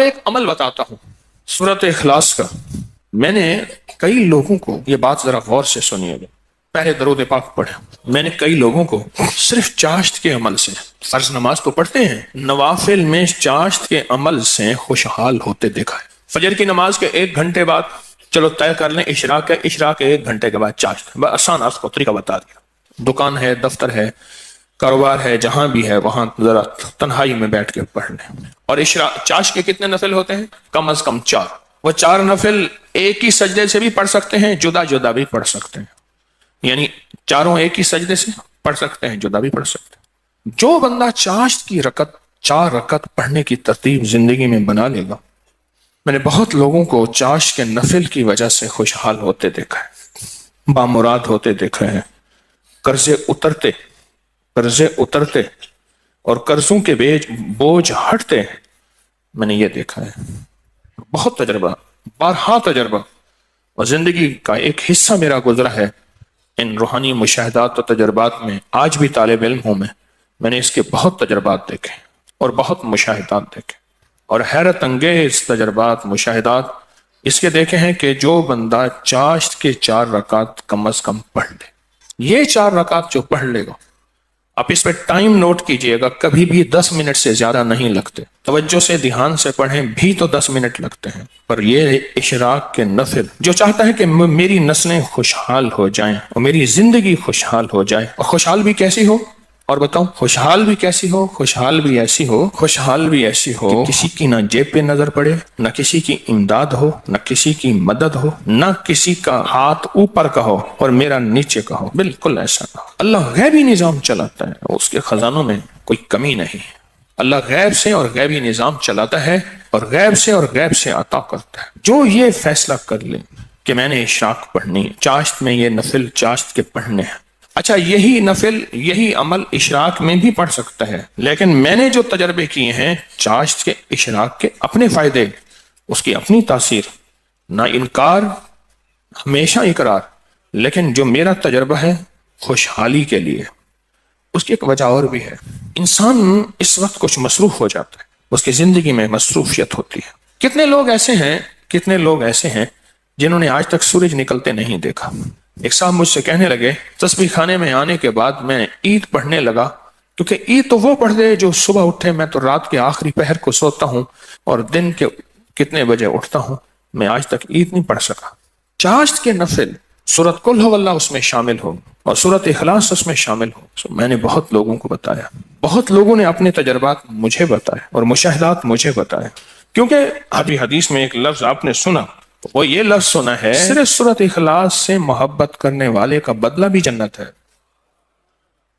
ایک عمل بتاتا ہوں سورۃ اخلاص کا. میں نے کئی لوگوں کو، یہ بات ذرا غور سے سنیے گا، پہلے درود پاک پڑھے. میں نے کئی لوگوں کو صرف چاشت کے عمل سے، فرض نماز تو پڑھتے ہیں، نوافل میں چاشت کے عمل سے خوشحال ہوتے دیکھا ہے. فجر کی نماز کے 1 گھنٹے بعد چلو طے کر لیں اشراق ہے، اشراق کے 1 گھنٹے کے بعد چاشت. بس آسان آپ کو طریقہ بتا دیا. دکان ہے، دفتر ہے، کاروبار ہے، جہاں بھی ہے وہاں ذرا تنہائی میں بیٹھ کے پڑھ لیں. اور چاشت کے کتنے نفل ہوتے ہیں؟ کم از کم 4. وہ 4 نفل ایک ہی سجدے سے بھی پڑھ سکتے ہیں، جدا جدا بھی پڑھ سکتے ہیں. یعنی چاروں ایک ہی سجدے سے پڑھ سکتے ہیں، جدا بھی پڑھ سکتے ہیں. جو بندہ چاشت کی 4 رکعت پڑھنے کی ترتیب زندگی میں بنا لے گا، میں نے بہت لوگوں کو چاشت کے نفل کی وجہ سے خوشحال ہوتے دیکھا ہے، بامراد ہوتے دیکھا ہے، قرضے اترتے اور قرضوں کے بوجھ ہٹتے. میں نے یہ دیکھا ہے، بہت تجربہ، بارہا تجربہ، اور زندگی کا ایک حصہ میرا گزرا ہے ان روحانی مشاہدات و تجربات میں. آج بھی طالب علم ہوں میں نے اس کے بہت تجربات دیکھے اور بہت مشاہدات دیکھے، اور حیرت انگیز تجربات، مشاہدات اس کے دیکھے ہیں کہ جو بندہ چاشت کے 4 رکعت کم از کم پڑھ لے، یہ 4 رکعت جو پڑھ لے گا، آپ اس پہ ٹائم نوٹ کیجئے گا، کبھی بھی 10 منٹ سے زیادہ نہیں لگتے. توجہ سے دھیان سے پڑھیں بھی تو 10 منٹ لگتے ہیں. پر یہ اشراق کے نفل، جو چاہتا ہے کہ میری نسلیں خوشحال ہو جائیں اور میری زندگی خوشحال ہو جائے، اور خوشحال بھی کیسی ہو، اور بتاؤں خوشحال بھی کیسی ہو، خوشحال بھی ایسی ہو کہ کسی کی نہ جیب پہ نظر پڑے، نہ کسی کی امداد ہو، نہ کسی کی مدد ہو، نہ کسی کا ہاتھ اوپر کا ہو اور میرا نیچے کا ہو. بالکل ایسا نہ ہو. اللہ غیبی نظام چلاتا ہے، اس کے خزانوں میں کوئی کمی نہیں ہے. اللہ غیب سے اور غیبی نظام چلاتا ہے اور غیب سے عطا کرتا ہے. جو یہ فیصلہ کر لیں کہ میں نے اشراق پڑھنی ہے، چاشت میں یہ نفل چاشت کے پڑھنے ہیں. اچھا، یہی نفل، یہی عمل اشراق میں بھی پڑھ سکتا ہے، لیکن میں نے جو تجربے کیے ہیں چاشت کے، اشراق کے، اپنے فائدے، اس کی اپنی تاثیر، نہ انکار، ہمیشہ اقرار. لیکن جو میرا تجربہ ہے خوشحالی کے لیے، اس کی ایک وجہ اور بھی ہے. انسان اس وقت کچھ مصروف ہو جاتا ہے، اس کی زندگی میں مصروفیت ہوتی ہے. کتنے لوگ ایسے ہیں جنہوں نے آج تک سورج نکلتے نہیں دیکھا. ایک صاحب مجھ سے کہنے لگے تسبیح خانے میں آنے کے بعد میں عید پڑھنے لگا، کیونکہ عید تو وہ پڑھتے جو صبح اٹھے، میں تو رات کے آخری پہر کو سوتا ہوں اور دن کے کتنے بجے اٹھتا ہوں، میں آج تک عید نہیں پڑھ سکا. چاشت کے نفل سورۃ قل ہو اللہ اس میں شامل ہو اور سورۃ اخلاص اس میں شامل ہو. میں نے بہت لوگوں کو بتایا، بہت لوگوں نے اپنے تجربات مجھے بتائے اور مشاہدات مجھے بتائے. کیونکہ ابھی حدیث میں ایک لفظ آپ نے سنا، وہ یہ لفظ سنا ہے، صرف سورۃ اخلاص سے محبت کرنے والے کا بدلہ بھی جنت ہے.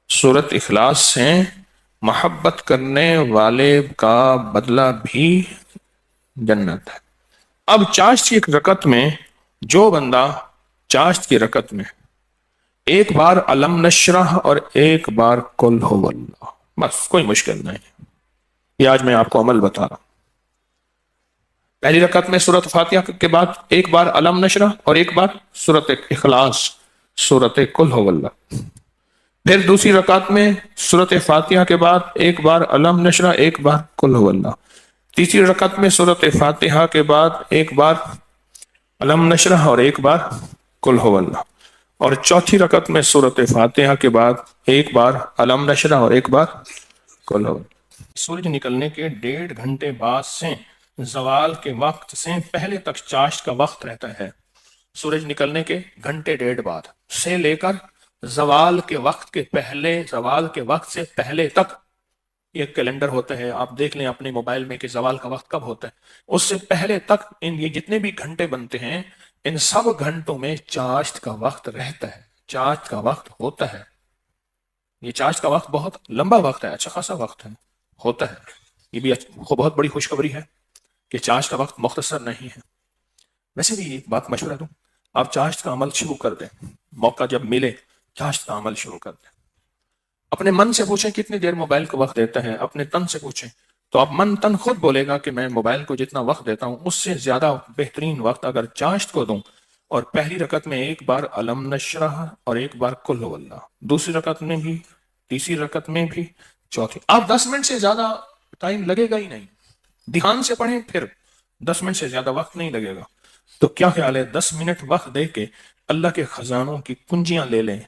سورۃ اخلاص سے محبت کرنے والے کا بدلہ بھی جنت ہے. اب چاشت کی ایک رکعت میں جو بندہ چاشت کی رکعت میں 1 بار علم نشرح اور 1 بار قل ہو اللہ، بس کوئی مشکل نہیں. یہ آج میں آپ کو عمل بتا رہا ہوں. پہلی رکعت میں سورۃ فاتحہ کے بعد 1 بار علم نشرح اور 1 بار سورۃ اخلاص، سورۃ قل ہو اللہ. پھر دوسری رکعت میں سورۃ فاتحہ کے بعد 1 بار علم نشرح، 1 بار قل ہو اللہ. تیسری رکعت میں سورۃ فاتحہ کے بعد 1 بار علم نشرح اور 1 بار قل ہو اللہ. اور چوتھی رکعت میں سورۃ فاتحہ کے بعد 1 بار علم نشرح اور 1 بار قل ہو اللہ. سورج نکلنے کے 1.5 گھنٹے بعد سے زوال کے وقت سے پہلے تک چاشت کا وقت رہتا ہے. سورج نکلنے کے 1.5 گھنٹے بعد سے لے کر زوال کے وقت سے پہلے تک، یہ کیلنڈر ہوتا ہے، آپ دیکھ لیں اپنے موبائل میں کہ زوال کا وقت کب ہوتا ہے. اس سے پہلے تک یہ جتنے بھی گھنٹے بنتے ہیں، ان سب گھنٹوں میں چاشت کا وقت رہتا ہے، چاشت کا وقت ہوتا ہے. یہ چاشت کا وقت بہت لمبا وقت ہے، اچھا خاصا وقت ہے، ہوتا ہے. یہ بھی بہت بڑی خوشخبری ہے کہ چاشت کا وقت مختصر نہیں ہے. ویسے بھی ایک بات مشورہ دوں، آپ چاشت کا عمل شروع کر دیں، موقع جب ملے چاشت کا عمل شروع کر دیں. اپنے من سے پوچھیں کتنی دیر موبائل کو وقت دیتا ہے، اپنے تن سے پوچھیں تو آپ من تن خود بولے گا کہ میں موبائل کو جتنا وقت دیتا ہوں اس سے زیادہ بہترین وقت اگر چاشت کو دوں. اور پہلی رکعت میں 1 بار علم نشرح اور 1 بار قل ہو اللہ، دوسری رکعت میں بھی، تیسری رکعت میں بھی، چوتھی. آپ 10 منٹ سے زیادہ ٹائم لگے گا ہی نہیں، ध्यान से पढ़ें, फिर 10 मिनट से ज्यादा वक्त नहीं लगेगा। तो क्या ख्याल है 10 मिनट वक्त दे के अल्लाह के खजानों की कुंजियां ले लें?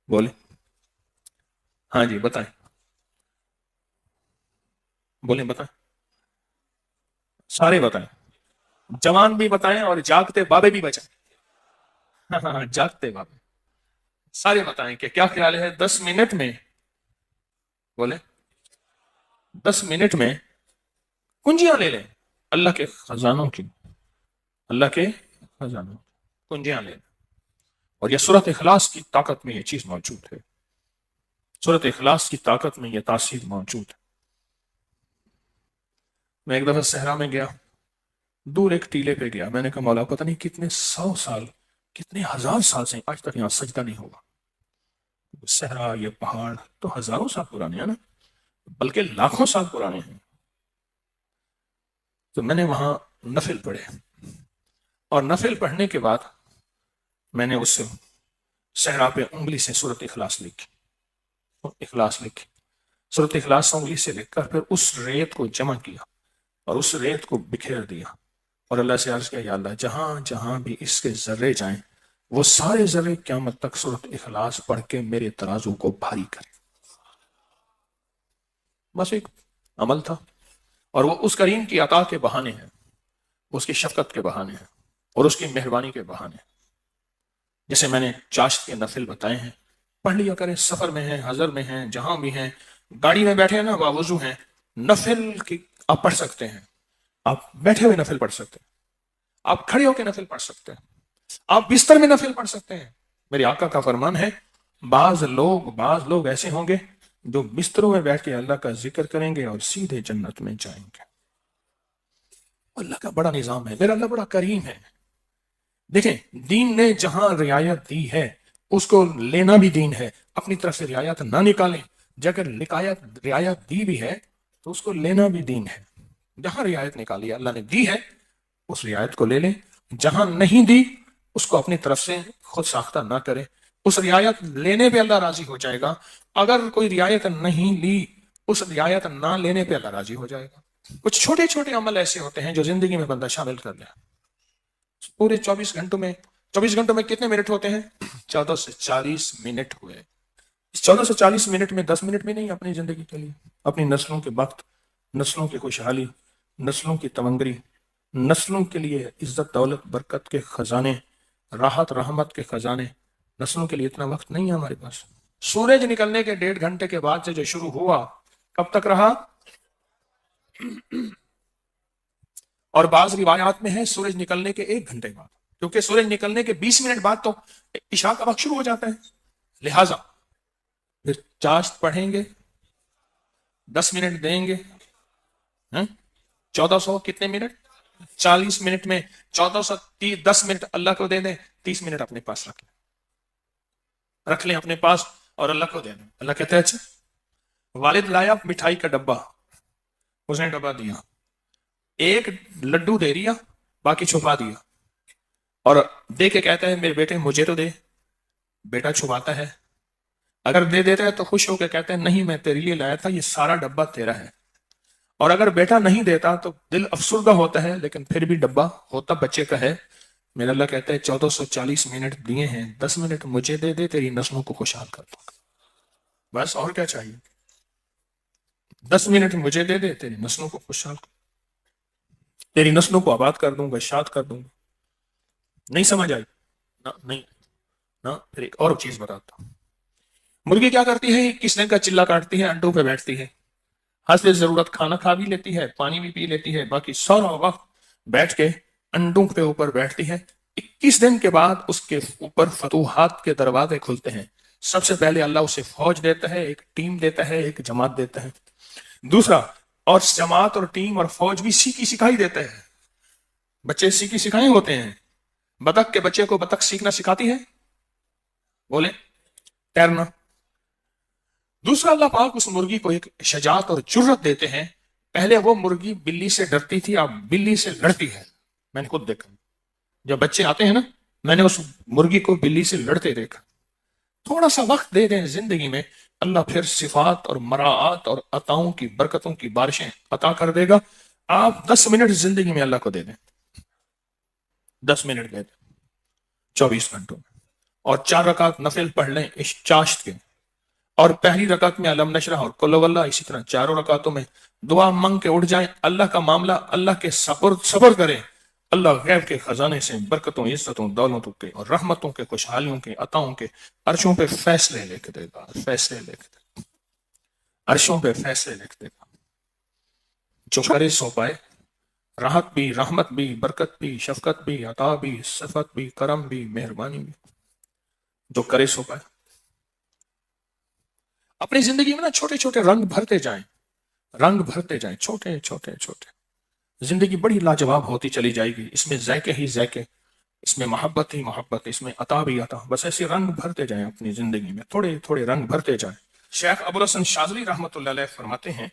बोले, हाँ जी बताएं, बोले बताएं, सारे बताएं, जवान भी बताएं और जागते बाबे भी बचाएं। हाँ हाँ हाँ, जागते बाबे सारे बताएं कि क्या ख्याल है 10 मिनट में, बोले 10 मिनट में कुंजियां ले लें अल्लाह के खजानों की, अल्लाह के खजानों की कुंजियां ले लें। और यह सूरत इखलास की ताकत में यह चीज मौजूद है, सूरत इखलास की ताकत में यह तासीर मौजूद है। मैं एक दफा सहरा में गया, दूर एक टीले पे गया, मैंने कहा मौला पता नहीं कितने 100 साल, कितने 1000 साल से आज तक यहाँ सजदा नहीं होगा। सहरा, ये पहाड़ तो हजारों साल पुराने हैं ना, बल्कि लाखों साल पुराने हैं। तो मैंने वहां नफिल पढ़े, और नफिल पढ़ने के बाद मैंने उस सहरा पे उंगली से सूरत इखलास लिखी, इखलास लिखी, सूरत इखलास उंगली से लिखकर फिर उस रेत को जमा किया और उस रेत को बिखेर दिया और अल्लाह से अर्ज किया, या अल्लाह जहां जहां भी इसके जर्रे जाएं वो सारे जर्रे क़यामत तक सूरत इखलास पढ़ के मेरे तराजू को भारी करें। बस एक अमल था, और वो उस करीम की अता के बहाने हैं, उसकी शफकत के बहाने हैं और उसकी मेहरबानी के बहाने। जैसे मैंने चाश्त के नफिल बताए हैं, पढ़ लिया करें, सफर में हैं, हजर में हैं, जहां भी हैं, गाड़ी में बैठे हैं ना, बावजू हैं, नफिल की आप पढ़ सकते हैं, आप बैठे हुए नफिल पढ़ सकते हैं, आप खड़े होकर नफिल पढ़ सकते हैं, आप बिस्तर में नफिल पढ़ सकते हैं। मेरे आका का फरमान है, बाज लोग ऐसे होंगे जो बिस्तरों में बैठ के अल्लाह का जिक्र करेंगे और सीधे जन्नत में जाएंगे। अल्लाह का बड़ा निजाम है, मेरा अल्लाह बड़ा करीम है। देखें, दीन ने जहां रियायत दी है उसको लेना भी दीन है, अपनी तरफ से रियायत ना निकालें। अगर रियायत दी भी है तो उसको लेना भी दीन है। जहां रियायत निकाली अल्लाह ने दी है उस रियायत को ले लें, जहां नहीं दी उसको अपनी तरफ से खुद साख्ता ना करें। उस रियायत लेने पे अल्लाह राजी हो जाएगा, अगर कोई रियायत नहीं ली उस रियायत ना लेने पे अल्लाह राजी हो जाएगा। कुछ छोटे छोटे अमल ऐसे होते हैं जो जिंदगी में बंदा शामिल कर ले। पूरे 24 घंटों में कितने मिनट होते हैं? 14 से 40 मिनट हुए। इस 14 से 40 मिनट में 10 मिनट भी नहीं अपनी जिंदगी के लिए, अपनी नस्लों के वक्त, नस्लों की खुशहाली, नस्लों की तमंगरी, नस्लों के लिए इज्जत दौलत बरकत के खजाने, राहत रहमत के खजाने, नस्लों के लिए इतना वक्त नहीं है हमारे पास। सूरज निकलने के 1.5 घंटे के बाद से जो शुरू हुआ कब तक रहा? और बाज रिवायात में है सूरज निकलने के 1 घंटे बाद, क्योंकि सूरज निकलने के 20 मिनट बाद तो इशा का वक्त शुरू हो जाता है। लिहाजा फिर चाश्त पढ़ेंगे, 10 मिनट देंगे, 1400 कितने मिनट? 40 मिनट में 10 मिनट अल्लाह को दे दें, 30 मिनट अपने पास रख लें अपने पास और अल्लाह को दे दें। अल्लाह कहते हैं, अच्छा वालिद लाया मिठाई का डब्बा, उसने डब्बा दिया, एक लड्डू दे दिया, बाकी छुपा दिया, और दे के कहता है मेरे बेटे मुझे तो दे। बेटा छुपाता है, अगर दे देता है तो खुश होकर कहता है नहीं मैं तेरे लिए लाया था, ये सारा डब्बा तेरा है। और अगर बेटा नहीं देता तो दिल अफसुर्दा होता है, लेकिन फिर भी डब्बा होता बच्चे का है। मेरा अल्लाह कहता है 1440 मिनट दिए हैं, 10 मिनट मुझे दे दे, तेरी नस्लों को खुशहाल कर दूंगा। बस और क्या चाहिए? 10 मिनट मुझे दे दे, तेरी नस्लों को खुशहाल, तेरी नस्लों को आबाद कर दूंगा, शाद कर दूंगा। नहीं समझ आई ना? नहीं ना? फिर एक और चीज बताता हूं। मुर्गी क्या करती है? किस दिन का चिल्ला काटती है, अंडों पे बैठती है, हस्ब जरूरत खाना खा भी लेती है, पानी भी पी लेती है, बाकी सारा वक्त बैठ के अंडों के ऊपर बैठती है। 21 दिन के बाद उसके ऊपर फतूहात के दरवाजे खुलते हैं। सबसे पहले अल्लाह उसे फौज देता है, एक टीम देता है, एक जमात देता है। दूसरा, और जमात और टीम और फौज भी सीखी सिखाई देता है। बच्चे सीखी सिखाए होते हैं। बतख के बच्चे को बतख सीखना सिखाती है, बोले तैरना। दूसरा, अल्लाह पाक उस मुर्गी को एक शजात और जुर्रत देते हैं। पहले वो मुर्गी बिल्ली से डरती थी, अब बिल्ली से लड़ती है। मैंने खुद देखा, जब बच्चे आते हैं ना, मैंने उस मुर्गी को बिल्ली से लड़ते देखा। थोड़ा सा वक्त दे दें जिंदगी में, اللہ پھر صفات اور مراعات اور عطاؤں کی برکتوں کی بارشیں عطا کر دے گا. آپ 10 منٹ زندگی میں اللہ کو دے دیں, 10 منٹ دے دیں 24 گھنٹوں میں, اور 4 رکعت نفل پڑھ لیں چاشت کے, اور پہلی رکعت میں علم نشرح اور قل واللہ, اسی طرح 4 رکعتوں میں دعا مانگ کے اٹھ جائیں. اللہ کا معاملہ اللہ کے صبر کریں. اللہ غیب کے خزانے سے برکتوں, عزتوں, دولتوں کے اور رحمتوں کے, خوشحالیوں کے, عطاؤں کے عرشوں پہ فیصلے لے کے دے گا, فیصلے لے کے دے گا, عرشوں پہ فیصلے لے کے دے گا. جو کرے سو پائے, راحت بھی, رحمت بھی, برکت بھی, شفقت بھی, عطا بھی, صفت بھی, کرم بھی, مہربانی بھی, جو کرے سو پائے. اپنی زندگی میں نا چھوٹے چھوٹے رنگ بھرتے جائیں, رنگ بھرتے جائیں, چھوٹے چھوٹے چھوٹے. زندگی بڑی لاجواب ہوتی چلی جائے گی. اس میں ذائقے ہی ذائقے, اس میں محبت ہی محبت, اس میں عطا بھی عطا. بس ایسے رنگ بھرتے جائیں اپنی زندگی میں, تھوڑے تھوڑے رنگ بھرتے جائیں. شیخ ابوالحسن شاذلی رحمۃ اللہ علیہ فرماتے ہیں,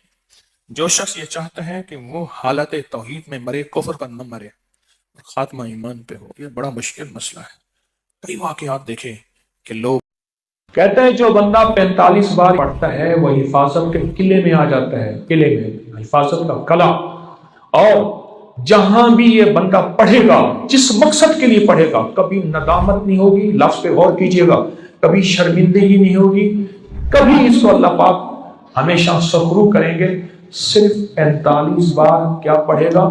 جو شخص یہ چاہتا ہے کہ وہ حالت توحید میں مرے, کفر پر نہ مرے, خاتمہ ایمان پہ ہو, یہ بڑا مشکل مسئلہ ہے. کئی واقعات دیکھے کہ لوگ کہتے ہیں جو بندہ 45 بار پڑھتا ہے وہ حفاظت کے قلعے میں آ جاتا ہے, قلعے میں, حفاظت کا قلعہ. اور جہاں بھی یہ بندہ پڑھے گا, جس مقصد کے لیے پڑھے گا, کبھی ندامت نہیں ہوگی, لفظ پہ غور کیجئے گا, کبھی شرمندگی نہیں ہوگی, کبھی اس کو اللہ پاک ہمیشہ سخرو کریں گے. صرف 45 بار کیا پڑھے گا؟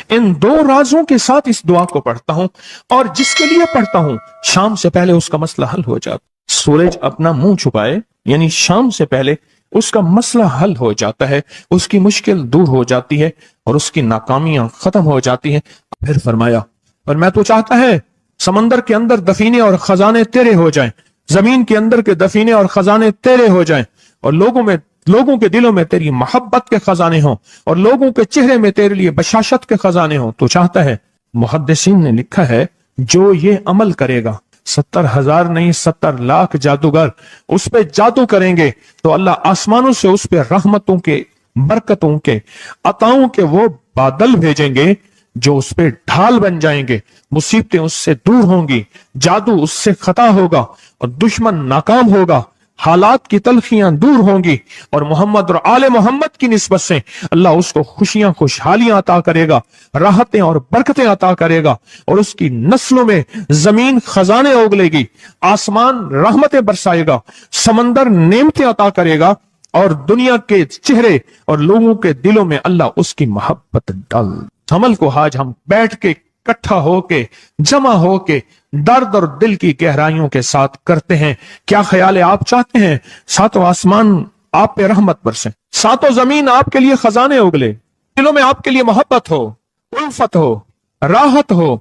ان 2 رازوں کے ساتھ اس دعا کو پڑھتا ہوں, اور جس کے لیے پڑھتا ہوں شام سے پہلے اس کا مسئلہ حل ہو جاتا. سورج اپنا منہ چھپائے یعنی شام سے پہلے اس کا مسئلہ حل ہو جاتا ہے, اس کی مشکل دور ہو جاتی ہے, اور اس کی ناکامیاں ختم ہو جاتی ہیں. پھر فرمایا, اور میں تو چاہتا ہے سمندر کے اندر دفینے اور خزانے تیرے ہو جائیں, زمین کے اندر کے دفینے اور خزانے تیرے ہو جائیں, اور لوگوں کے دلوں میں تیری محبت کے خزانے ہوں, اور لوگوں کے چہرے میں تیرے لیے بشاشت کے خزانے ہوں. تو چاہتا ہے. محدثین نے لکھا ہے جو یہ عمل کرے گا, 70,000 نہیں 70 لاکھ جادوگر اس پہ جادو کریں گے, تو اللہ آسمانوں سے اس پہ رحمتوں کے, برکتوں کے, عطاؤں کے وہ بادل بھیجیں گے جو اس پہ ڈھال بن جائیں گے. مصیبتیں اس سے دور ہوں گی, جادو اس سے خطا ہوگا, اور دشمن ناکام ہوگا, حالات کی تلخیاں دور ہوں گی, اور محمد اور آل محمد کی نسبت سے اللہ اس کو خوشیاں, خوشحالیاں عطا کرے گا, راحتیں اور برکتیں عطا کرے گا, اور اس کی نسلوں میں زمین خزانے اگلے گی, آسمان رحمتیں برسائے گا, سمندر نعمتیں عطا کرے گا, اور دنیا کے چہرے اور لوگوں کے دلوں میں اللہ اس کی محبت ڈال. عمل کو آج ہم بیٹھ کے اکٹھا ہو کے, جمع ہو کے, درد اور دل کی گہرائیوں کے ساتھ کرتے ہیں. کیا خیال ہے؟ آپ چاہتے ہیں 7 آسمان آپ پہ رحمت برسیں, 7 زمین آپ کے لیے خزانے اگلے, دلوں میں آپ کے لیے محبت ہو, الفت ہو, راحت ہو,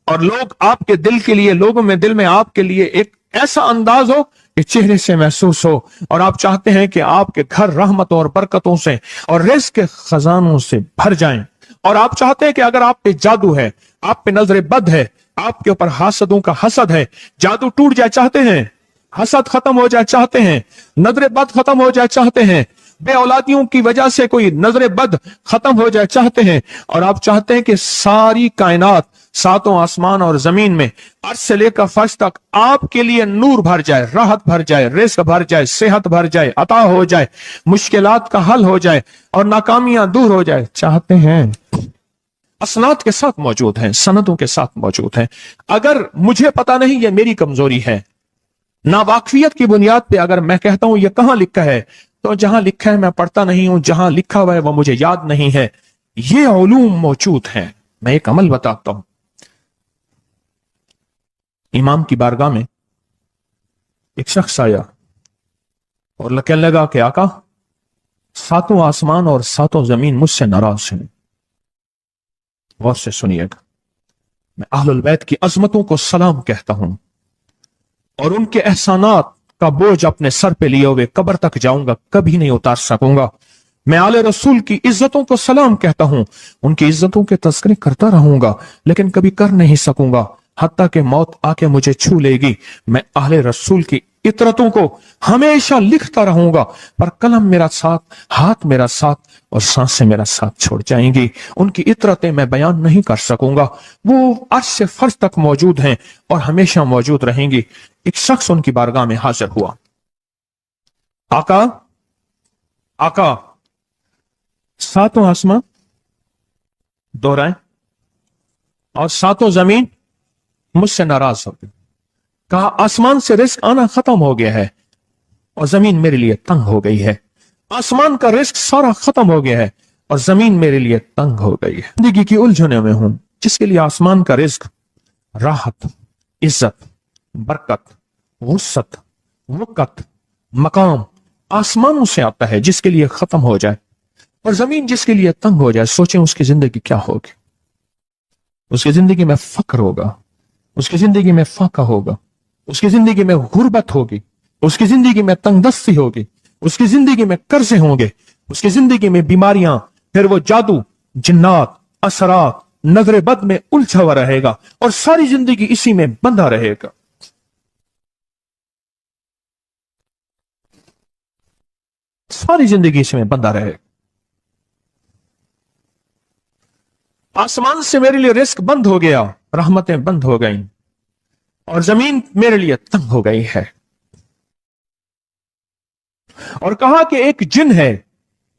اور لوگ آپ کے دل کے لیے, لوگوں میں دل میں آپ کے لیے ایک ایسا انداز ہو کہ چہرے سے محسوس ہو, اور آپ چاہتے ہیں کہ آپ کے گھر رحمتوں اور برکتوں سے اور رزق کے خزانوں سے بھر جائیں, اور آپ چاہتے ہیں کہ اگر آپ پہ جادو ہے, آپ پہ نظر بد ہے, آپ کے اوپر حاسدوں کا حسد ہے, جادو ٹوٹ جائے چاہتے ہیں, حسد ختم ہو جائے چاہتے ہیں, نظر بد ختم ہو جائے چاہتے ہیں, بے اولادیوں کی وجہ سے کوئی نظر بد ختم ہو جائے چاہتے ہیں, اور آپ چاہتے ہیں کہ ساری کائنات 7 آسمان اور زمین میں عرش سے لے کر فرش تک آپ کے لیے نور بھر جائے, راحت بھر جائے, رزق بھر جائے, صحت بھر جائے, عطا ہو جائے, مشکلات کا حل ہو جائے, اور ناکامیاں دور ہو جائے چاہتے ہیں. اسناد کے ساتھ موجود ہیں, سندوں کے ساتھ موجود ہیں. اگر مجھے پتا نہیں, یہ میری کمزوری ہے, ناواقفیت کی بنیاد پہ اگر میں کہتا ہوں یہ کہاں لکھا ہے, تو جہاں لکھا ہے میں پڑھتا نہیں ہوں, جہاں لکھا ہوا ہے وہ مجھے یاد نہیں ہے. یہ علوم موجود ہیں. میں ایک عمل بتاتا ہوں. امام کی بارگاہ میں ایک شخص آیا اور کہنے لگا کہ آقا 7 آسمان اور 7 زمین مجھ سے ناراض ہیں. غور سے سنیے گا, میں اہل البیت کی عظمتوں کو سلام کہتا ہوں, اور ان کے احسانات کا بوجھ اپنے سر پہ لیے ہوئے قبر تک جاؤں گا, کبھی نہیں اتار سکوں گا. میں آل رسول کی عزتوں کو سلام کہتا ہوں, ان کی عزتوں کے تذکرے کرتا رہوں گا, لیکن کبھی کر نہیں سکوں گا, حتیٰ کہ موت آ کے مجھے چھو لے گی. میں اہل رسول کی عطرتوں کو ہمیشہ لکھتا رہوں گا, پر قلم میرا ساتھ, ہاتھ میرا ساتھ, اور سانسیں میرا ساتھ چھوڑ جائیں گی. ان کی عطرتیں میں بیان نہیں کر سکوں گا. وہ عرش سے فرش تک موجود ہیں اور ہمیشہ موجود رہیں گی. ایک شخص ان کی بارگاہ میں حاضر ہوا. आका, आका, सातों आसमां दोहराए और सातों जमीन मुझसे नाराज हो गई। कहा आसमान से रिस्क आना खत्म हो गया है और जमीन मेरे लिए तंग हो गई है। आसमान का रिस्क सारा खत्म हो गया है और जमीन मेरे लिए तंग हो गई है। जिंदगी की उलझनों में हूं, जिसके लिए आसमान का रिस्क राहत, इज्जत, बरकत, वुसत, वक़्त, मकाम आसमानों से आता है, जिसके लिए खत्म हो जाए और जमीन जिसके लिए तंग हो जाए। सोचें उसकी जिंदगी क्या होगी। उसकी जिंदगी में फक्र होगा, उसकी जिंदगी में फाका होगा, उसकी जिंदगी में गुर्बत होगी, उसकी जिंदगी में तंगदस्ती होगी, उसकी जिंदगी में कर्जे होंगे, उसकी जिंदगी में बीमारियां, फिर वो जादू, जिन्नात, असरात, नजर बद में उलझा हुआ रहेगा और सारी जिंदगी इसी में बंधा रहेगा। सारी जिंदगी इसमें बंधा रहेगा। आसमान से मेरे लिए रिस्क बंद हो गया, रहमतें बंद हो गई और जमीन मेरे लिए तंग हो गई है। और कहा कि एक जिन है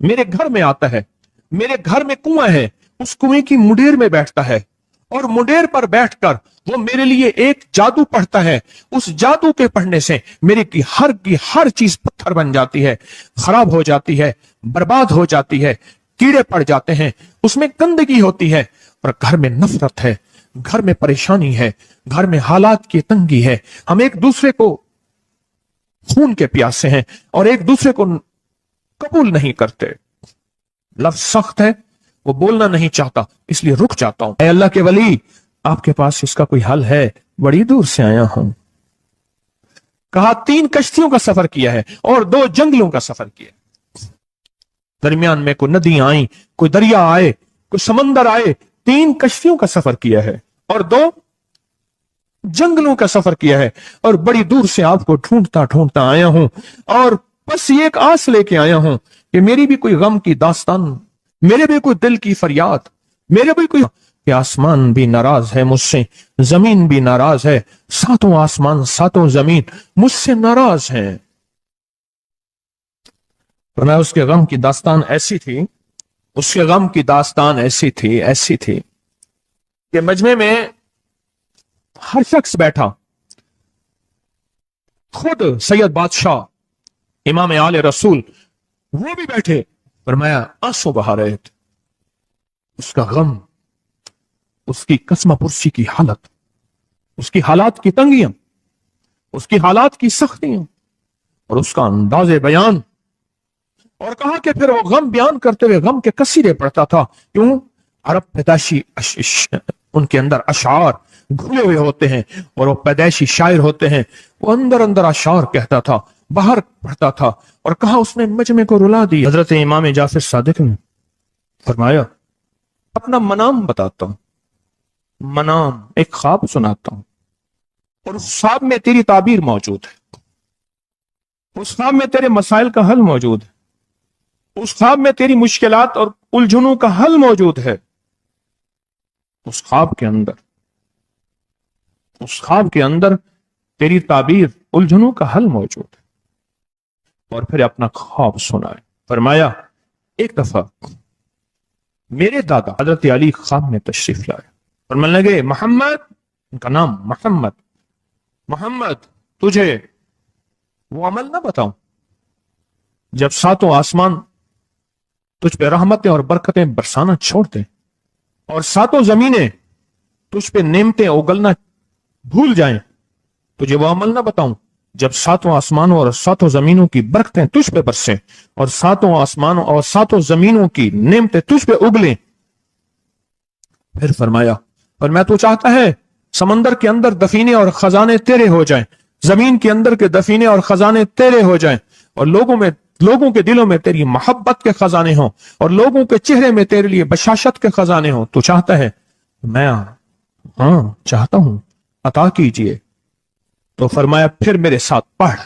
मेरे घर में आता है, मेरे घर में कुआं है, उस कुएं की मुडेर में बैठता है और मुडेर पर बैठकर वो मेरे लिए एक जादू पढ़ता है। उस जादू के पढ़ने से मेरे की हर चीज पत्थर बन जाती है, खराब हो जाती है, बर्बाद हो जाती है, कीड़े पड़ जाते हैं, उसमें गंदगी होती है और घर में नफरत है, घर में परेशानी है, घर में हालात की तंगी है। हम एक दूसरे को खून के प्यासे हैं और एक दूसरे को कबूल नहीं करते। लफ्ज सख्त है, वो बोलना नहीं चाहता, इसलिए रुक जाता हूं। ऐ अल्लाह के वली, आपके पास इसका कोई हल है? बड़ी दूर से आया हूं। कहा 3 कश्तियों का सफर किया है और 2 जंगलों का सफर किया। दरमियान में कोई नदियां आई, कोई दरिया आए, कोई समंदर आए। 3 कश्तियों का सफर किया है और 2 जंगलों का सफर किया है और बड़ी दूर से आपको ढूंढता ढूंढता आया हूं और बस ये एक आस लेके आया हूं कि मेरी भी कोई गम की दास्तान, मेरे भी कोई दिल की फरियाद, मेरे भी कोई कि आसमान भी नाराज है मुझसे, जमीन भी नाराज है, सातों आसमान सातों जमीन मुझसे नाराज हैं। वरना उसके गम की दास्तान ऐसी थी, उसके गम की दास्तान ऐसी थी कि मजमे में हर शख्स बैठा, खुद सैयद बादशाह इमाम आले रसूल वो भी बैठे, फरमाया आंसू बहा रहे थे। उसका गम, उसकी कसम पुरसी की हालत, उसकी हालात की तंगियां, उसकी हालात की सख्तियां और उसका अंदाजे बयान। और कहा कि फिर वो गम बयान करते हुए गम के कसीरे पढ़ता था। क्यों? अरब पैदाशी उनके अंदर अशार घुले हुए होते हैं और वो पैदाइशी शायर होते हैं। वो अंदर अंदर अशार कहता था, बाहर पढ़ता था। और कहा उसने मजमे को रुला दिया। हजरत इमाम जाफर सादिक ने फरमाया अपना मनाम बताता हूं, मनाम एक ख्वाब सुनाता हूं और उस ख्वाब में तेरी ताबीर मौजूद है, उस ख्वाब में तेरे मसाइल का हल मौजूद है, उस ख्वाब में तेरी मुश्किलात और उलझनों का हल मौजूद है। उस ख्वाब के अंदर तेरी ताबीर, उलझनों का हल मौजूद है। और फिर अपना ख्वाब सुनाए। फरमाया एक दफा मेरे दादा हजरत अली ख्वाब में तशरीफ लाए और मैं लगे मोहम्मद, उनका नाम मोहम्मद, मोहम्मद तुझे वो अमल ना बताऊं जब सातों आसमान तुझ पे रहमतें और बरकतें बरसाना छोड़ दें और सातों जमीनें तुझ पे नेमतें उगलना भूल जाएं, तुझे वो अमल ना बताऊं जब सातों आसमानों और सातों जमीनों की बरकतें तुझ पे बरसें और सातों आसमानों और सातों जमीनों की नेमतें तुझ पे उगलें। फिर फरमाया और मैं तो चाहता है समंदर के अंदर दफीने और खजाने तेरे हो जाएं, जमीन के अंदर के दफीने और खजाने तेरे हो जाएं और लोगों के दिलों में तेरी मोहब्बत के खजाने हों और लोगों के चेहरे में तेरे लिए बशाशत के खजाने हों। तू चाहता है? मैं हाँ चाहता हूं, अता कीजिए। तो फरमाया फिर मेरे साथ पढ़।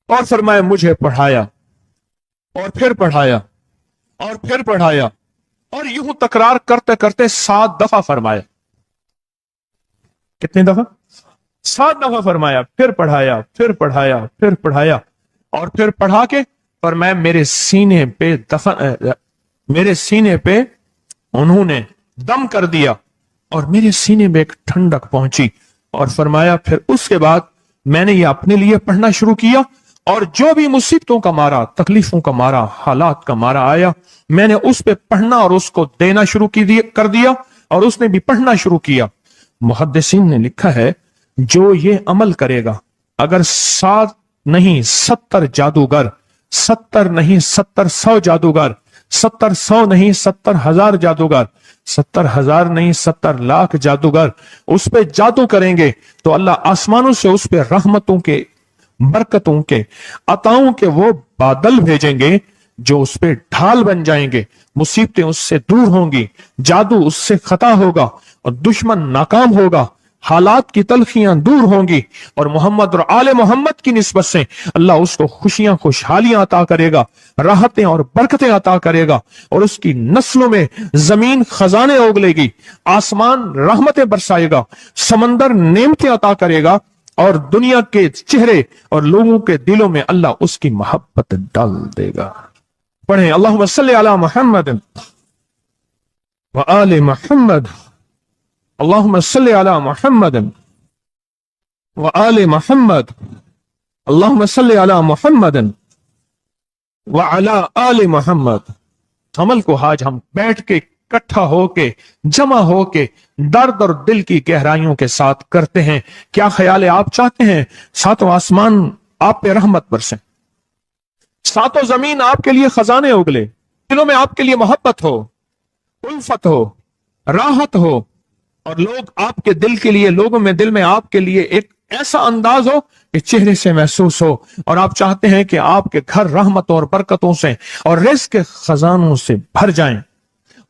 और फरमाया मुझे पढ़ाया और फिर पढ़ाया और फिर पढ़ाया और यूं तकरार करते करते 7 दफा फरमाया। कितनी दफा? 7 दफा फरमाया, फिर पढ़ाया, फिर पढ़ाया, फिर पढ़ाया। और फिर पढ़ा के फरमाया मेरे सीने पे उन्होंने दम कर दिया और मेरे सीने में एक ठंडक पहुंची। और फरमाया फिर उसके बाद मैंने ये अपने लिए पढ़ना शुरू किया और जो भी मुसीबतों का मारा, तकलीफों का मारा, हालात का मारा आया, मैंने उस पे पढ़ना और उसको देना शुरू कर दिया और उसने भी पढ़ना शुरू किया। मुहद्दिसीन ने लिखा है जो ये अमल करेगा, अगर 7 नहीं 70 जादूगर, 70 नहीं 70,100 जादूगर, 70,100 नहीं 70,000 जादूगर, 70,000 नहीं 70 लाख जादूगर उस पे जादू करेंगे तो अल्लाह आसमानों से उस पे रहमतों के, बरकतों के, अताओं के वो बादल भेजेंगे जो उस पे ढाल बन जाएंगे। मुसीबतें उससे दूर होंगी, जादू उससे खता होगा और दुश्मन नाकाम होगा, हालात की तलखियां दूर होंगी और मोहम्मद और आले मोहम्मद की निस्बत से अल्लाह उसको खुशियां, खुशहालियां अता करेगा, राहतें और बरकतें अता करेगा और उसकी नस्लों में जमीन खजाने उगलेगी, आसमान रहमतें बरसाएगा, समंदर नेमतें अता करेगा और दुनिया के चेहरे और लोगों के दिलों में अल्लाह उसकी मोहब्बत डाल देगा। पढ़ें अल्लाहुम्मा सल्ली अला मुहम्मद व आले मुहम्मद, अल्लाहुम्मा सल्ली अला मुहम्मद व आले मुहम्मद, अल्लाहुम्मा सल्ली अला मुहम्मद व अला आले मुहम्मद। अमल को आज हम बैठ के इकट्ठा होके, जमा होके, दर्द और दिल की गहराइयों के साथ करते हैं। क्या ख्याल है? आप चाहते हैं सातों आसमान आप पे रहमत बरसे, सातों जमीन आपके लिए खजाने उगले, दिलों में आपके लिए मोहब्बत हो, उल्फत हो, राहत हो और लोग आपके दिल के लिए, लोगों में दिल में आपके लिए एक ऐसा अंदाज हो कि चेहरे से महसूस हो और आप चाहते हैं कि आपके घर रहमतों और बरकतों से और रिज़्क़ के खजानों से भर जाएं।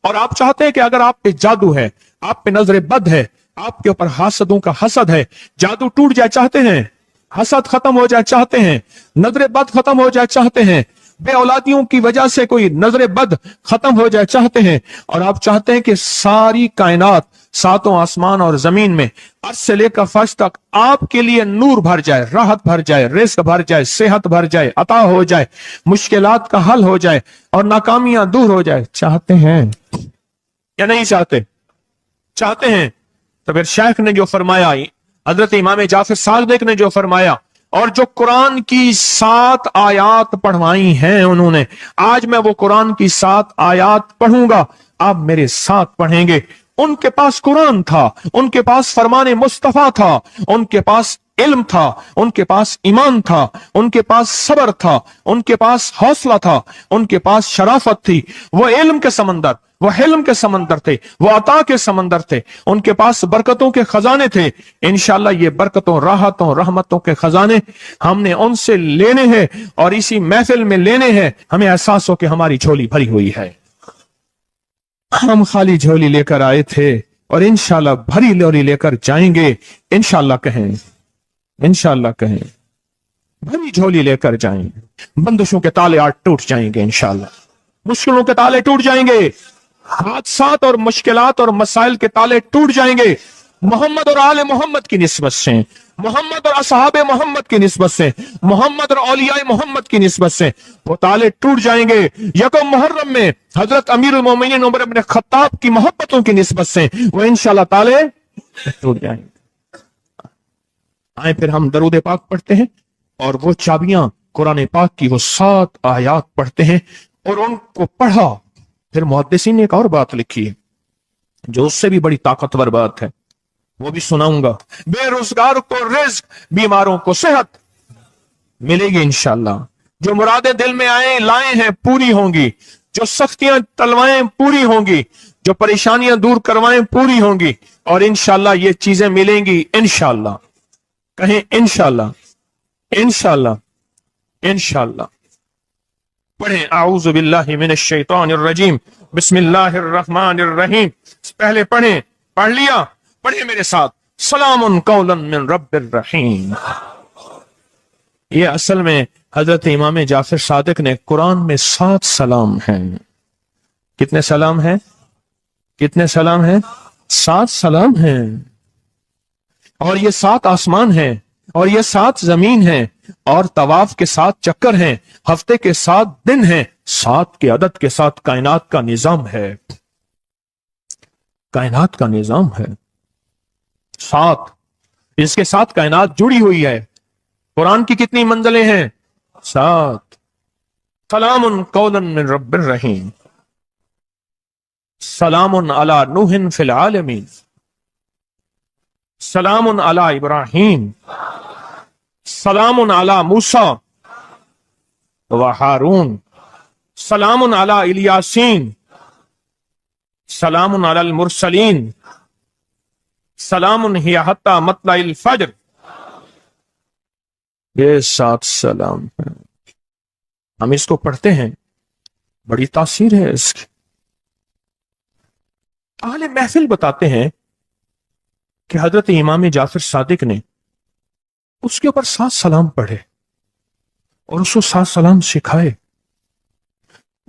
और आप चाहते हैं कि अगर आप पे जादू है, आप पे नजर बद है, आपके ऊपर हासदों का हसद है, जादू टूट जाए चाहते हैं, हसद खत्म हो जाए चाहते हैं, नजर बद खत्म हो जाए चाहते हैं, बे औलादियों की वजह से कोई नजर बद खत्म हो जाए चाहते हैं और आप चाहते हैं कि सारी कायनात, सातों आसमान और जमीन में अर्श से लेकर फर्श तक आपके लिए नूर भर जाए, राहत भर जाए, रिज़्क़ भर जाए, सेहत भर जाए, अता हो जाए, मुश्किलात का हल हो जाए और नाकामियां दूर हो जाए, चाहते हैं या नहीं चाहते? चाहते हैं। तो फिर शेख ने जो फरमाया, हजरत इमाम जाफर सादिक ने जो फरमाया और जो कुरान की 7 आयात पढ़वाई हैं उन्होंने, आज मैं वो कुरान की 7 आयात पढ़ूंगा, आप मेरे साथ पढ़ेंगे। उनके पास कुरान था, उनके पास फरमाने मुस्तफा था, उनके पास इल्म था, उनके पास ईमान था, उनके पास सब्र था, उनके पास हौसला था, उनके पास शराफत थी। वो इल्म के समंदर, वो हिल्म के समंदर थे, वो अता के समंदर थे, उनके पास बरकतों के खजाने थे। इंशाअल्लाह ये बरकतों, राहतों, रहमतों के खजाने हमने उनसे लेने हैं और इसी महफिल में लेने हैं। हमें एहसास हो कि हमारी झोली भरी हुई है, हम खाली झोली लेकर आए थे और इंशाअल्लाह भरी झोली लेकर जाएंगे। इंशाअल्लाह कहें, इंशाअल्लाह कहें, भरी झोली लेकर जाएंगे। बंदिशों के ताले आज टूट जाएंगे इंशाअल्लाह, मुश्किलों के ताले टूट जाएंगे, हादसात और मुश्किलात और मसाइल के ताले टूट जाएंगे। मोहम्मद और आले मोहम्मद की निस्बत से, मोहम्मद और असहाबे मोहम्मद की निस्बत से, मोहम्मद और औलियाए मोहम्मद की निस्बत से वो ताले टूट जाएंगे। यकम मुहर्रम में हजरत अमीरुल मोमिनीन उमर इब्न खत्ताब की मोहब्बतों की निस्बत से वो इंशाअल्लाह ताले टूट जाएंगे। आए फिर हम दरूद पाक पढ़ते हैं और वो चाबियां कुरान पाक की वो 7 आयात पढ़ते हैं और उनको पढ़ा। फिर मुहद्दिसीन ने एक और बात लिखी है जो उससे भी बड़ी ताकतवर बात है, वो भी सुनाऊंगा। बेरोजगार को रिज़्क़, बीमारों को सेहत मिलेगी इंशाअल्लाह। जो मुरादें दिल में आए लाए हैं पूरी होंगी, जो सख्तियां तलवाएं पूरी होंगी, जो परेशानियां दूर करवाएं पूरी होंगी और इंशाअल्लाह ये चीजें मिलेंगी इंशाअल्लाह। कहें इंशाअल्लाह, इंशाअल्लाह, इंशाअल्लाह। पढ़ें आऊज़ु बिल्लाहि मिनश शैतानिर रजीम, बिस्मिल्लाहिर रहमानिर रहीम। पहले पढ़ें, पढ़ लिया? पढ़े मेरे साथ, सलामुन कौलन मिन रब्बिर रहीम। ये असल में हजरत इमाम जाफर सादिक ने कुरान में 7 सलाम हैं। कितने सलाम हैं? कितने सलाम हैं? 7 सलाम हैं। और ये 7 आसमान हैं और ये 7 जमीन हैं और तवाफ के 7 चक्कर हैं, हफ्ते के 7 दिन हैं, 7 के अदद के साथ कायनात का निजाम है। कायनात का निजाम है 7, इसके साथ कायनात जुड़ी हुई है। कुरान की कितनी मंजिलें हैं? 7। सलामुन कौलन मिन रब्बिर रहीम, सलामुन अला नूहिन फिल आलमीन, सलामुन अला इब्राहीम, सलामुन अला मूसा व हारून, सलामुन अला इलियासीन, सलामुन अला मुरसलीन, सलामुन हिया हत्ता मतलाइल फज्र। ये 7 सलाम है। हम इसको पढ़ते हैं, बड़ी तासीर है इसकी। अहले महफिल बताते हैं कि हजरत इमाम जाफर सादिक ने उसके ऊपर 7 सलाम पढ़े और उसको 7 सलाम सिखाए।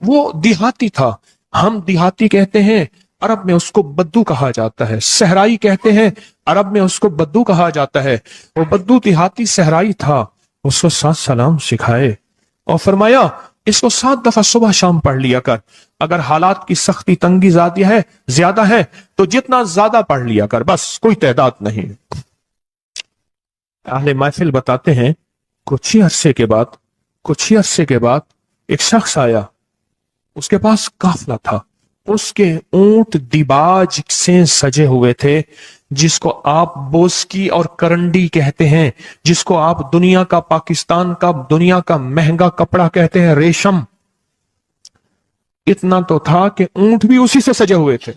वो देहाती था, हम देहाती कहते हैं, अरब में उसको बद्दू कहा जाता है। सहराई कहते हैं, अरब में उसको बद्दू कहा जाता है। वो बद्दू देहाती सहराई था, उसको 7 सलाम सिखाए और फरमाया इसको 7 दफा सुबह शाम पढ़ लिया कर। अगर हालात की सख्ती तंगी ज्यादा है तो जितना ज्यादा पढ़ लिया कर, बस कोई तादाद नहीं। अहले महफिल बताते हैं कुछ ही अरसे के बाद एक शख्स आया, उसके पास काफला था, उसके ऊंट दिबाज से सजे हुए थे, जिसको आप बोस्की और करंडी कहते हैं, जिसको आप दुनिया का, पाकिस्तान का दुनिया का महंगा कपड़ा कहते हैं, रेशम। इतना तो था कि ऊंट भी उसी से सजे हुए थे,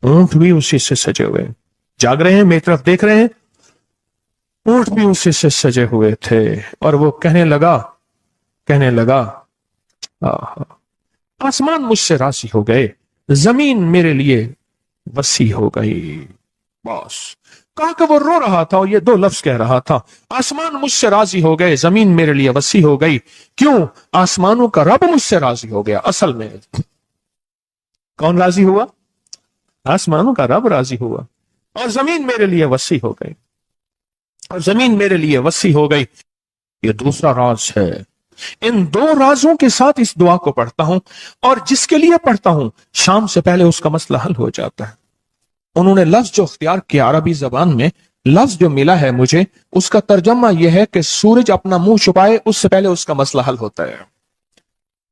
ऊंट भी उसी से सजे हुए। जाग रहे हैं, मेरी तरफ देख रहे हैं, ऊंट भी उसी से सजे हुए थे। और वो कहने लगा आसमान मुझसे राजी हो गए, जमीन मेरे लिए वसी हो गई। बस कहा कि वो रो रहा था और ये 2 लफ्ज कह रहा था, आसमान मुझसे राजी हो गए, जमीन मेरे लिए वसी हो गई। क्यों? आसमानों का रब मुझसे राजी हो गया। असल में कौन राजी हुआ? आसमानों का रब राजी हुआ और जमीन मेरे लिए वसी हो गई, और जमीन मेरे लिए वसी हो गई। ये दूसरा राज है। इन 2 राजों के साथ इस दुआ को पढ़ता हूं, और जिसके लिए पढ़ता हूं शाम से पहले उसका मसला हल हो जाता है। उन्होंने लफ्ज जो इख्तियार किया अरबी जबान में, लफ्ज जो मिला है मुझे, उसका तर्जमा यह है कि सूरज अपना मुंह छुपाए उससे पहले उसका मसला हल होता है।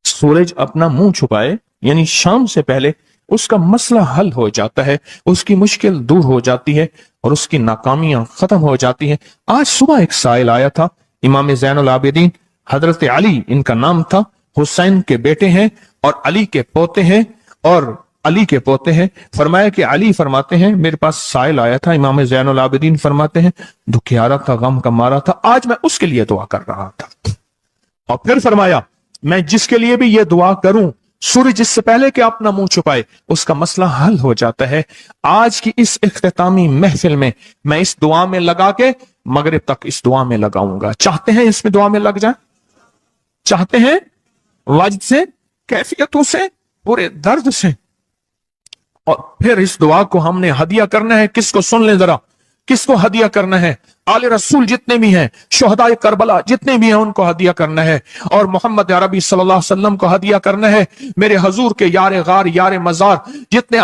सूरज अपना मुंह छुपाए यानी शाम से पहले उसका मसला हल हो जाता है, उसकी मुश्किल दूर हो जाती है और उसकी नाकामियां खत्म हो जाती हैं। आज सुबह एक साइल आया था, इमाम ज़ैनुल आबिदीन हजरत अली इनका नाम था, हुसैन के बेटे हैं और अली के पोते हैं। फरमाया कि अली फरमाते हैं मेरे पास साइल आया था, इमाम ज़ैनुल आबिदीन फरमाते हैं दुखियारा था, गम का मारा था, आज मैं उसके लिए दुआ कर रहा था। और फिर फरमाया मैं जिसके लिए भी ये दुआ करूं, सूरज जिससे पहले कि अपना मुंह छुपाए उसका मसला हल हो जाता है। आज की इस इख्तितामी महफिल में मैं इस दुआ में लगा के मगरिब तक इस दुआ में लगाऊंगा। चाहते हैं इसमें दुआ में लग जाए? चाहते हैं? वजद से, कैफियतों से, पूरे दर्द से। और फिर इस दुआ को हमने हदिया करना है। किसको? सुन ले जरा, किसको हदिया करना है? आले रसूल जितने भी हैं, शुहदाए करबला जितने भी हैं, उनको हदिया करना है। और मोहम्मद अरबी सल्लल्लाहु अलैहि वसल्लम को हदिया करना है। मेरे हजूर के यार गार, यार मजार जितने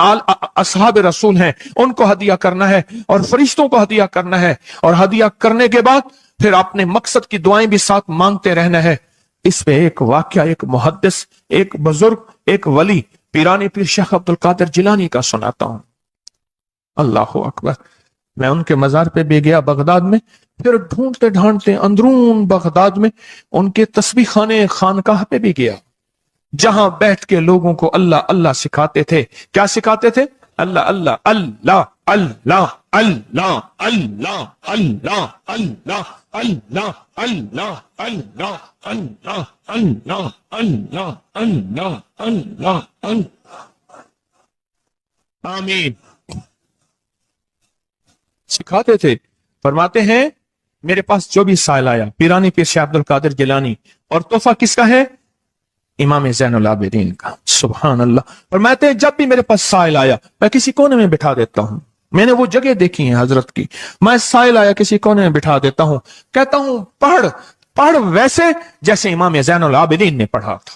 असहाब रसूल हैं, उनको हदिया करना है और फरिश्तों को हदिया करना है। और हदिया करने के बाद फिर अपने मकसद की दुआएं भी साथ मांगते रहना है। इस पे एक वाक्या, एक मुहद्दिस, एक बुजुर्ग, एक वली पीरानी पीर शेख अब्दुल कादिर जिलानी का सुनाता हूं। अल्लाह अकबर। मैं उनके मजार पे भी गया बगदाद में, फिर ढूंढते ढांढते अंदरून बगदाद में उनके तस्बीह खाने खानकाह पे भी गया, जहां बैठ के लोगों को अल्लाह अल्लाह सिखाते थे। क्या सिखाते थे? अल्लाह अल्लाह अल्लाह अल्लाह अल्लाह अल्लाह अल्लाह अल्लाह अल्लाह अल्लाह अल्लाह अल्लाह अल्लाह अल्लाह अल्लाह अल्लाह अल्लाह। आमीन। सिखाते थे। फरमाते हैं मेरे पास जो भी साइल आया, पीरानी पीर शेख अब्दुल कादिर जिलानी, और तोहफा किसका है? इमाम ज़ैनुल आबिदीन का। सुभान अल्लाह। फरमाते हैं जब भी मेरे पास साइल आया मैं किसी कोने में बिठा देता हूं, میں نے وہ جگہ دیکھی ہیں حضرت کی. میں سائل آیا کسی کونے میں بٹھا دیتا ہوں, کہتا ہوں پڑھ ویسے جیسے امام زین العابدین نے پڑھا تھا.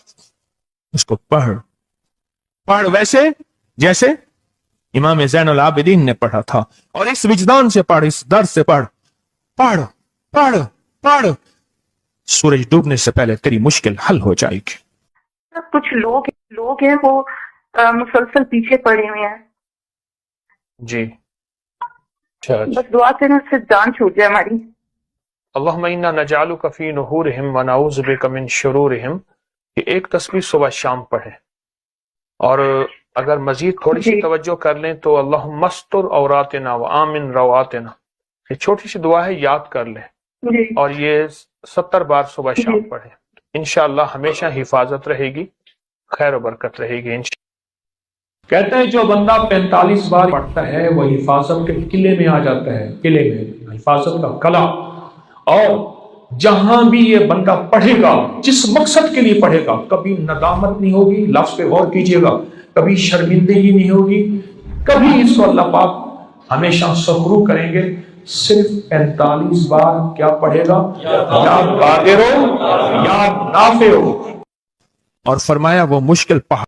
اس کو پڑھ ویسے جیسے امام زین العابدین نے پڑھا تھا, اور اس وجدان سے پڑھ, اس درد سے پڑھ. سورج ڈوبنے سے پہلے تیری مشکل حل ہو جائے گی. کچھ لوگ ہیں وہ مسلسل پیچھے پڑے ہوئے ہیں. جی بس دعا کریں اس سے جان چھوٹ جائے ہماری. اللہم انا نجعلک فی نحورہم ونعوذ بک من شرورہم. یہ ایک تسبیح صبح شام پڑھیں, اور اگر مزید تھوڑی سی توجہ کر لیں تو اللہم مستر عوراتنا وآمن رواتنا, یہ چھوٹی سی دعا ہے, یاد کر لیں, اور یہ 70 بار صبح شام پڑھیں. انشاءاللہ ہمیشہ حفاظت رہے گی, خیر و برکت رہے گی. کہتے ہیں جو بندہ 45 بار پڑھتا ہے وہ حفاظت کے قلعے میں آ جاتا ہے, قلعے میں حفاظت کا قلعہ. اور جہاں بھی یہ بندہ پڑھے گا, جس مقصد کے لیے پڑھے گا, کبھی ندامت نہیں ہوگی, لفظ پہ غور کیجئے گا, کبھی شرمندگی نہیں ہوگی, کبھی اس کو اللہ پاک ہمیشہ سخرو کریں گے. صرف 45 بار کیا پڑھے گا, یا قادر ہو یا نافع ہو. اور فرمایا وہ مشکل پہاڑ